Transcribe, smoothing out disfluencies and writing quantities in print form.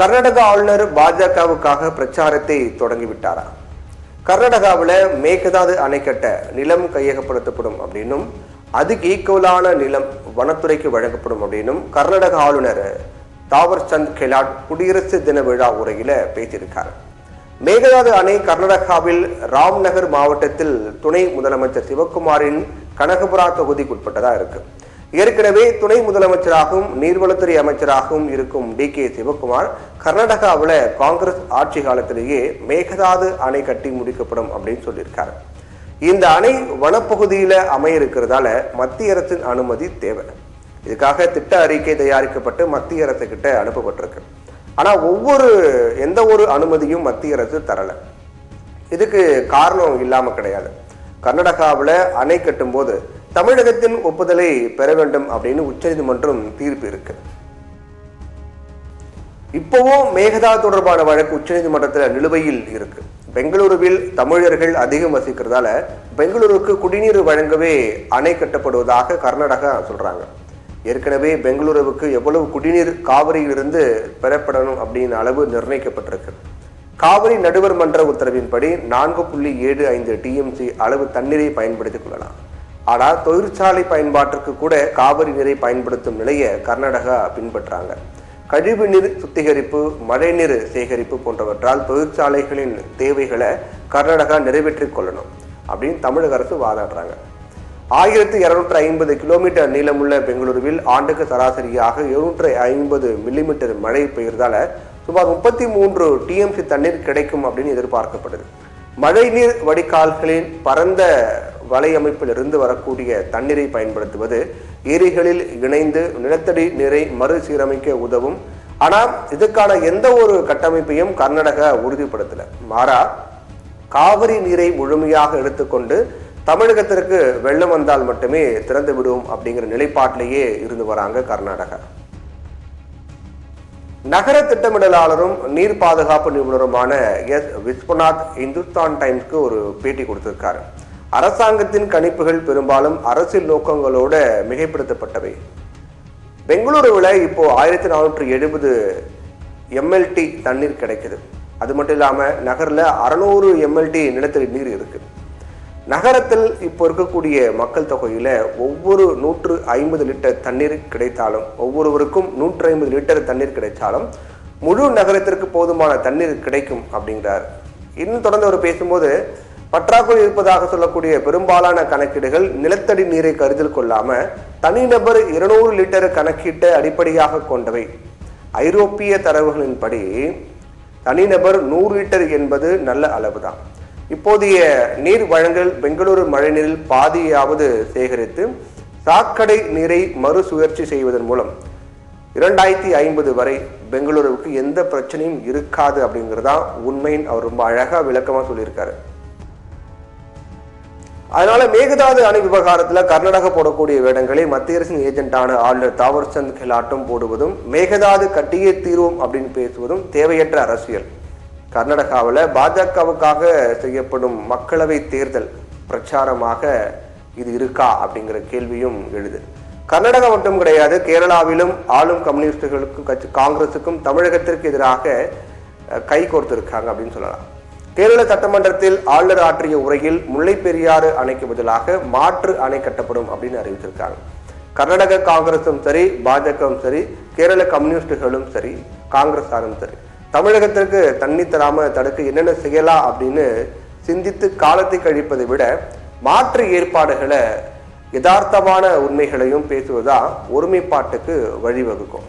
கர்நாடக ஆளுநர் பாஜகவுக்காக பிரச்சாரத்தை தொடங்கிவிட்டாரா? கர்நாடகாவில் மேகதாது அணை கட்ட நிலம் கையகப்படுத்தப்படும் அப்படின்னும் அதுக்கு ஈக்குவலான நிலம் வனத்துறைக்கு வழங்கப்படும் அப்படின்னும் கர்நாடக ஆளுநர் தாவர் சந்த் கெலாட் குடியரசு தின விழா உரையில பேசியிருக்கார். மேகதாது அணை கர்நாடகாவில் ராம்நகர் மாவட்டத்தில் துணை முதலமைச்சர் சிவகுமாரின் கனகபுரா தொகுதிக்குட்பட்டதா இருக்கு. ஏற்கனவே துணை முதலமைச்சராகவும் நீர்வளத்துறை அமைச்சராகவும் இருக்கும் DK சிவகுமார் கர்நாடகாவில் காங்கிரஸ் ஆட்சி காலத்திலேயே மேகதாது அணை கட்டி முடிக்கப்படும் அப்படின்னு சொல்லியிருக்காரு. இந்த அணை வனப்பகுதியில அமைய இருக்கிறதால மத்திய அரசின் அனுமதி தேவை. இதுக்காக திட்ட அறிக்கை தயாரிக்கப்பட்டு மத்திய அரசு கிட்ட அனுப்பப்பட்டிருக்கு. ஆனா எந்த ஒரு அனுமதியும் மத்திய அரசு தரல. இதுக்கு காரணம் இல்லாம கிடையாது. கர்நாடகாவில் அணை கட்டும் போது தமிழகத்தின் ஒப்புதலை பெற வேண்டும் அப்படின்னு உச்சநீதிமன்றம் தீர்ப்பு இருக்கு. இப்பவும் மேகதாது தொடர்பான வழக்கு உச்சநீதிமன்றத்தில் நிலுவையில் இருக்கு. பெங்களூருவில் தமிழர்கள் அதிகம் வசிக்கிறதால பெங்களூருக்கு குடிநீர் வழங்கவே அணை கட்டப்படுவதாக கர்நாடகா சொல்றாங்க. ஏற்கனவே பெங்களூருவுக்கு எவ்வளவு குடிநீர் காவிரியிலிருந்து பெறப்படணும் அப்படின்னு அளவு நிர்ணயிக்கப்பட்டிருக்கு. காவிரி நடுவர் மன்ற உத்தரவின்படி 4.75 TMC அளவு தண்ணீரை பயன்படுத்திக் கொள்ளலாம். ஆனால் தொழிற்சாலை பயன்பாட்டிற்கு கூட காவிரி நீரை பயன்படுத்தும் நிலையை கர்நாடகா பின்பற்றாங்க. கழிவு நீர் சுத்திகரிப்பு, மழைநீர் சேகரிப்பு போன்றவற்றால் தொழிற்சாலைகளின் தேவைகளை கர்நாடகா நிறைவேற்றிக் கொள்ளணும் அப்படின்னு தமிழக அரசு வாதாடுறாங்க. 1250 கிலோமீட்டர் நீளமுள்ள பெங்களூருவில் ஆண்டுக்கு சராசரியாக 750 மில்லிமீட்டர் மழை பெய்கிறதால சுமார் 33 TMC தண்ணீர் கிடைக்கும் அப்படின்னு எதிர்பார்க்கப்படுது. மழைநீர் வடிகால்களின் பரந்த வலையமைப்பிலிருந்து வரக்கூடிய தண்ணீரை பயன்படுத்துவது ஏரிகளில் இணைந்து நிலத்தடி நீரை மறுசீரமைக்க உதவும். ஆனால் இதுக்கான எந்த ஒரு கட்டமைப்பையும் கர்நாடகா உறுதிப்படுத்தல. மாறா காவிரி நீரை முழுமையாக எடுத்துக்கொண்டு தமிழகத்திற்கு வெள்ளம் வந்தால் மட்டுமே திறந்து விடுவோம் அப்படிங்கிற நிலைப்பாட்டிலேயே இருந்து வராங்க கர்நாடகா. நகர திட்டமிடலாளரும் நீர் பாதுகாப்பு நிபுணருமான S. விஸ்வநாத் இந்துஸ்தான் டைம்ஸ்க்கு ஒரு பேட்டி கொடுத்திருக்காரு. அரசாங்கத்தின் கணிப்புகள் பெரும்பாலும் அரசியல் நோக்கங்களோட மிகைப்படுத்தப்பட்டவை. பெங்களூருவில் இப்போ 1470 MLT தண்ணீர் கிடைக்குது. அது மட்டும் இல்லாமல் நகரில் 600 MLT நிலத்தடி நீர் இருக்கு. நகரத்தில் இப்போ இருக்கக்கூடிய மக்கள் தொகையில ஒவ்வொரு 150 லிட்டர் தண்ணீர் கிடைத்தாலும், ஒவ்வொருவருக்கும் 150 லிட்டர் தண்ணீர் கிடைச்சாலும் முழு நகரத்திற்கு போதுமான தண்ணீர் கிடைக்கும் அப்படிங்கிறார். இன்னும் தொடர்ந்து அவர் பேசும்போது பற்றாக்குறை இருப்பதாக சொல்லக்கூடிய பெரும்பாலான கணக்கீடுகள் நிலத்தடி நீரை கருத்தில் கொள்ளாம தனிநபர் 200 லிட்டர் கணக்கீட்டை அடிப்படையாக கொண்டவை. ஐரோப்பிய தரவுகளின்படி தனிநபர் 100 லிட்டர் என்பது நல்ல அளவுதான். இப்போதைய நீர் வழங்கல் பெங்களூரு மழைநீரில் பாதியாவது சேகரித்து சாக்கடை நீரை மறுசுழற்சி செய்வதன் மூலம் 2050 வரை பெங்களூருவுக்கு எந்த பிரச்சனையும் இருக்காது அப்படிங்கிறதா உண்மையின் அவர் ரொம்ப அழகா விளக்கமா சொல்லியிருக்காரு. அதனால மேகதாது அணை விவகாரத்தில் கர்நாடகா போடக்கூடிய வேடங்களை மத்திய அரசின் ஏஜென்டான ஆளுநர் தாவர் சந்த் கெலாட்டும் போடுவதும் மேகதாது கட்டியே தீர்வோம் அப்படின்னு பேசுவதும் தேவையற்ற அரசியல். கர்நாடகாவில் பாஜகவுக்காக செய்யப்படும் மக்களவை தேர்தல் பிரச்சாரமாக இது இருக்கா அப்படிங்கிற கேள்வியும் எழுது. கர்நாடகா மட்டும் கிடையாது, கேரளாவிலும் ஆளும் கம்யூனிஸ்டுகளுக்கும் காங்கிரசுக்கும் தமிழகத்திற்கு எதிராக கை கோர்த்திருக்காங்க அப்படின்னு சொல்லலாம். கேரள சட்டமன்றத்தில் ஆளுநர் ஆற்றிய உரையில் முல்லை பெரியாறு அணைக்கு பதிலாக மாற்று அணை கட்டப்படும் அப்படின்னு அறிவித்திருக்காங்க. கர்நாடக காங்கிரசும் சரி, பாஜகவும் சரி, கேரள கம்யூனிஸ்டுகளும் சரி, காங்கிரஸாரும் சரி, தமிழகத்திற்கு தண்ணி தராம தடுக்க என்னென்ன செய்யலாம் அப்படின்னு சிந்தித்து காலத்தை கழிப்பதை விட மாற்று ஏற்பாடுகளை யதார்த்தமான உண்மைகளையும் பேசுவதா ஒருமைப்பாட்டுக்கு வழிவகுக்கும்.